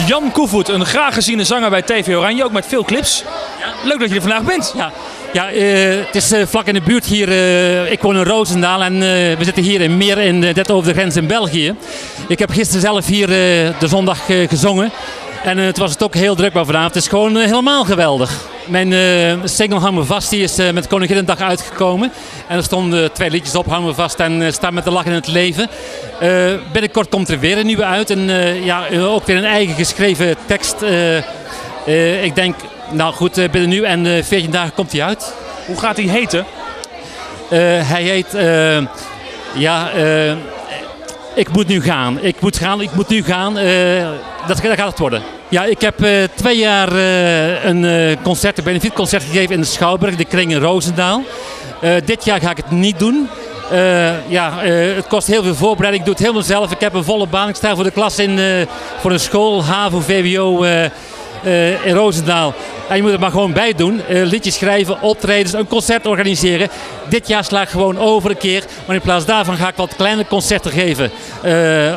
Jan Koevoet, een graag geziene zanger bij TV Oranje, ook met veel clips. Leuk dat je er vandaag bent. Het is vlak in de buurt hier. Ik woon in Roosendaal en we zitten hier in Meer, net over de grens in België. Ik heb gisteren zelf hier de zondag gezongen. En het was het ook heel druk, maar vanavond het is gewoon helemaal geweldig. Mijn single Hang Me Vast die is met Koninginnedag uitgekomen. En er stonden 2 liedjes op, Hang Me Vast en Sta Met De Lach In Het Leven. Binnenkort komt er weer een nieuwe uit en ook weer een eigen geschreven tekst. Ik denk, nou goed, binnen nu en 14 dagen komt hij uit. Hoe gaat hij heten? Hij heet, ik moet nu gaan. Ik moet nu gaan. Dat gaat het worden. Ja, ik heb 2 jaar een benefietconcert gegeven in de Schouwburg, de Kring in Roosendaal. Dit jaar ga ik het niet doen. Het kost heel veel voorbereiding. Ik doe het helemaal zelf. Ik heb een volle baan. Ik sta voor de klas voor een school, HAVO, VWO in Roosendaal. En je moet het maar gewoon bij doen. Liedjes schrijven, optredens, een concert organiseren. Dit jaar sla ik gewoon over een keer. Maar in plaats daarvan ga ik wat kleine concerten geven.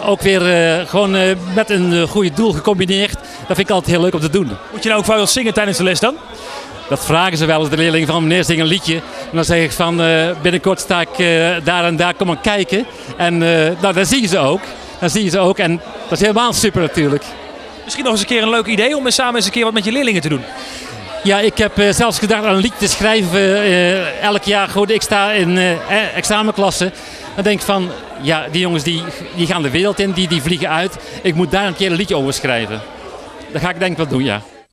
Ook weer gewoon met een goede doel gecombineerd. Dat vind ik altijd heel leuk om te doen. Moet je nou ook veel zingen tijdens de les dan? Dat vragen ze wel eens, de leerlingen, van meneer zing een liedje. En dan zeg ik van binnenkort sta ik daar en daar, kom maar kijken. En dan zie je ze ook. En dat is helemaal super natuurlijk. Misschien nog eens een keer een leuk idee om samen eens een keer wat met je leerlingen te doen. Ja, ik heb zelfs gedacht aan een liedje te schrijven elk jaar. Goed, ik sta in examenklassen. Dan denk ik van, ja, die jongens die gaan de wereld in, die vliegen uit. Ik moet daar een keer een liedje over schrijven. Dat ga ik denk ik wel doen, ja.